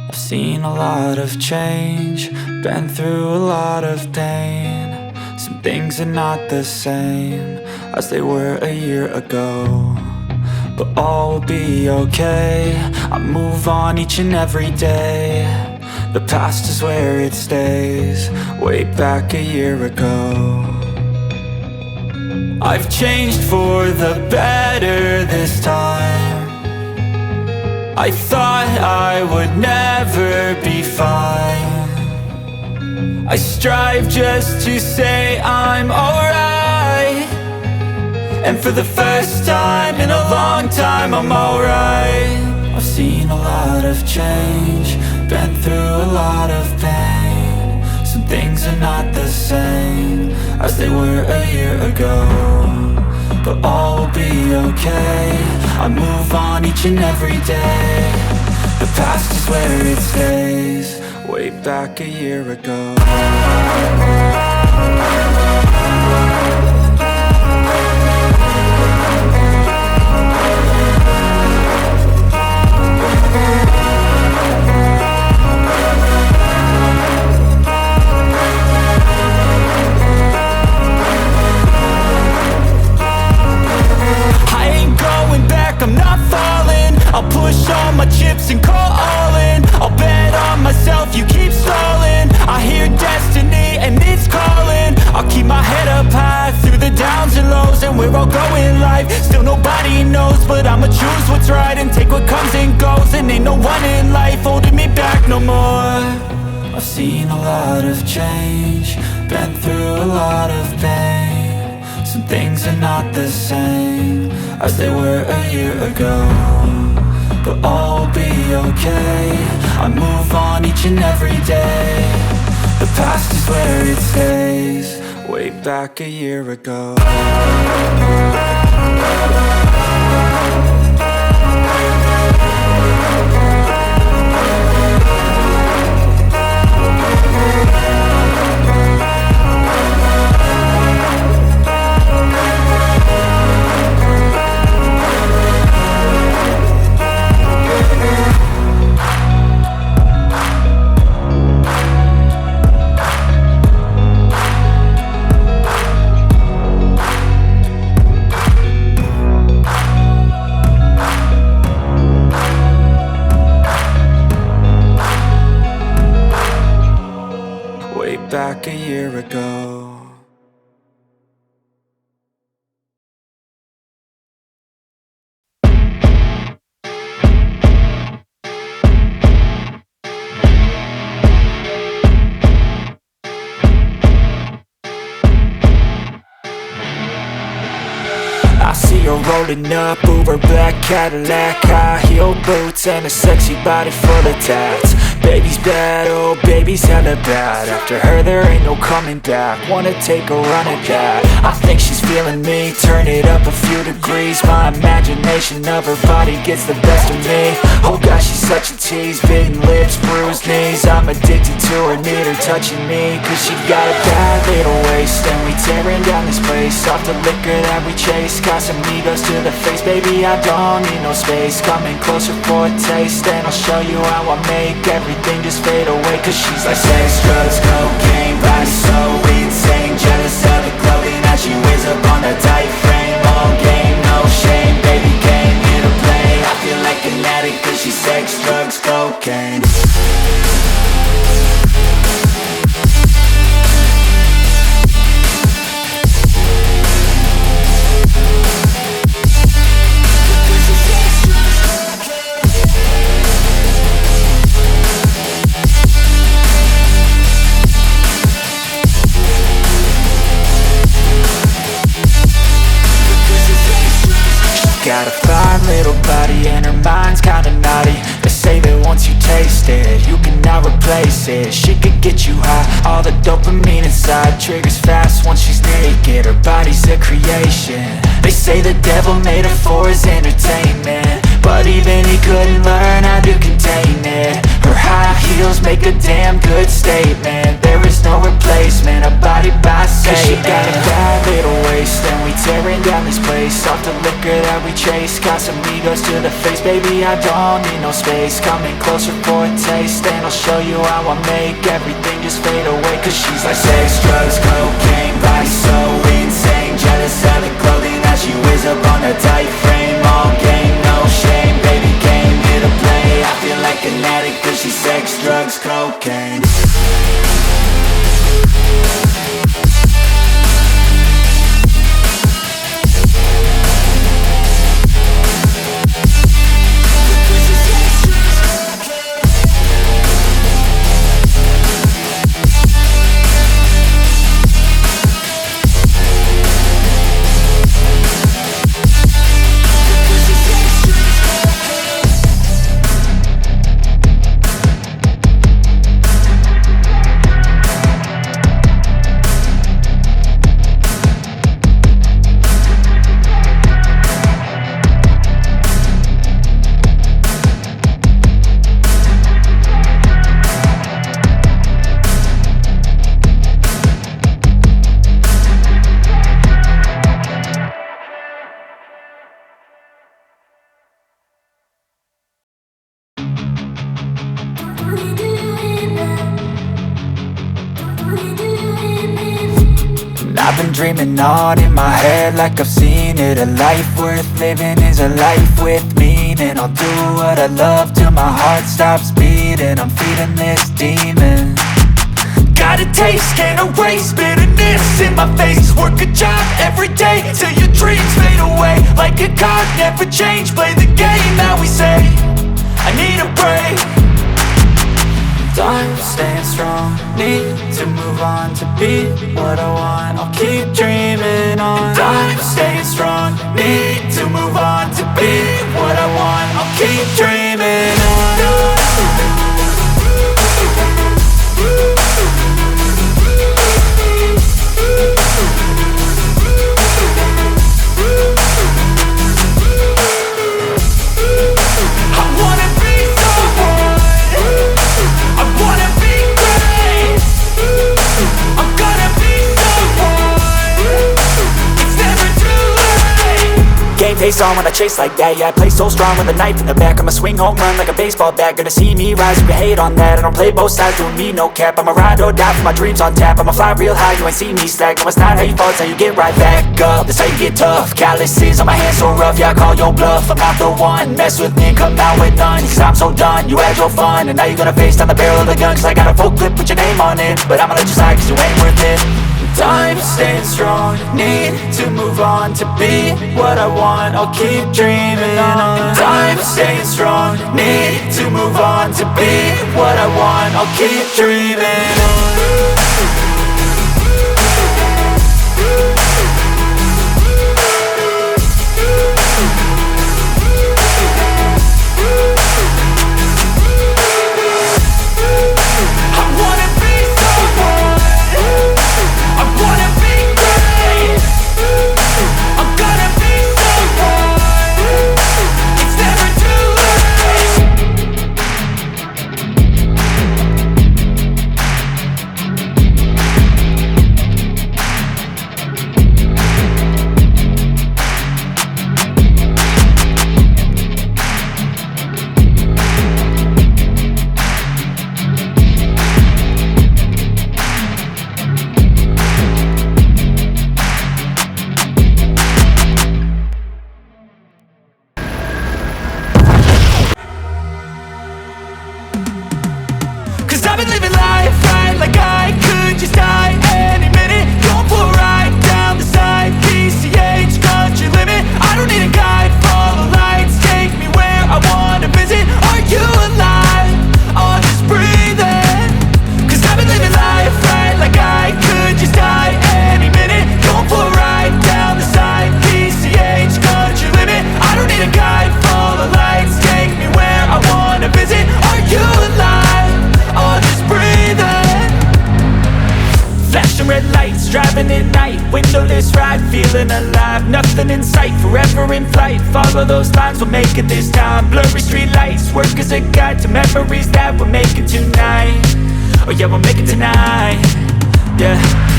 I've seen a lot of change, been through a lot of pain. Some things are not the same as they were a year ago, but all will be okay. I move on each and every day. The past is where it stays, way back a year ago. I've changed for the better this time. I thought I would never be fine. I strive just to say I'm alright, and for the first time in a long time I'm alright. I've seen a lot of change, been through a lot of pain. Some things are not the same as they were a year ago, but all will be okay. I move on each and every day. The past is where it stays, way back a year ago. I'm not falling, I'll push all my chips and call all in. I'll bet on myself, you keep stalling. I hear destiny and it's calling. I'll keep my head up high through the downs and lows, and we're all going live. Still nobody knows, but I'ma choose what's right and take what comes and goes. And ain't no one in life holding me back no more. I've seen a lot of change, been through a lot of pain. Some things are not the same as they were a year ago, but all will be okay. I move on each and every day. The past is where it stays, way back a year ago. Back a year ago. I see her rolling up, Uber black Cadillac, high heel boots and a sexy body full of tats. Baby's bad, oh baby's hella bad. After her there ain't no coming back. Wanna take a run at that. I think she's feeling me, turn it up a few degrees. My imagination of her body gets the best of me. Oh gosh, she's such a tease, bitten lips, bruised knees. I'm addicted to her, need her touching me, cause she got a bad little waist. And we tearing down this place, off the liquor that we chase. Casamigos to the face, baby I don't need no space. Coming closer for a taste, and I'll show you how I make everything just fade away. Cause she's like sex, drugs, cocaine, body so insane. Jealous of the clothing that she wears up on a tight frame. All game, no shame, baby came here to play. I feel like an addict cause she's sex, drugs, cocaine. Got a fine little body and her mind's kinda naughty. They say that once you taste it, you cannot replace it. She could get you high, all the dopamine inside triggers fast once she's naked. Her body's a creation. They say the devil made her for his entertainment, but even he couldn't learn how to contain it. Her high heels make a damn good statement. There is no replacement, a body by Satan. Cause she got a bad little waist, and we tearing down this place. Off the liquor that we chase, got some egos to the face. Baby, I don't need no space. Coming closer for a taste, and I'll show you how I make everything just fade away. Cause she's like sex, drugs, cocaine, body so insane. Jealous of the clothing that she wears up on a tight frame. All game, no shame, baby came here to play. I feel like an addict cause she's sex, drugs, cocaine. I've been dreaming on in my head like I've seen it. A life worth living is a life with meaning. I'll do what I love till my heart stops beating. I'm feeding this demon. Got a taste, can't erase bitterness in my face. Work a job every day till your dreams fade away. Like a card, never change, play the game that we say. I need a break. Time staying strong, need to move on to be what I want. I'll keep dreaming on. Time staying strong, need to move on to be what I want. I'll keep dreaming on. Face on when I chase like that. Yeah, I play so strong with a knife in the back. I'ma swing home run like a baseball bat. Gonna see me rise, you can hate on that. I don't play both sides, doing me no cap. I'ma ride or die for my dreams on tap. I'ma fly real high, you ain't see me slack. No, it's not how you fall, it's how you get right back up. That's how you get tough. Calluses on my hands so rough, yeah, I call your bluff. I'm not the one, mess with me and come out with none. Cause I'm so done, you had your fun. And now you're gonna face down the barrel of the gun. Cause I got a full clip with your name on it. But I'ma let you slide cause you ain't worth it. Time staying strong, need to move on to be what I want. I'll keep dreaming on. Time staying strong, need to move on to be what I want. I'll keep dreaming on. Driving at night, windowless ride, feeling alive. Nothing in sight, forever in flight. Follow those lines, we'll make it this time. Blurry street lights, work as a guide to memories that we're making tonight. Oh yeah, we'll make it tonight. Yeah.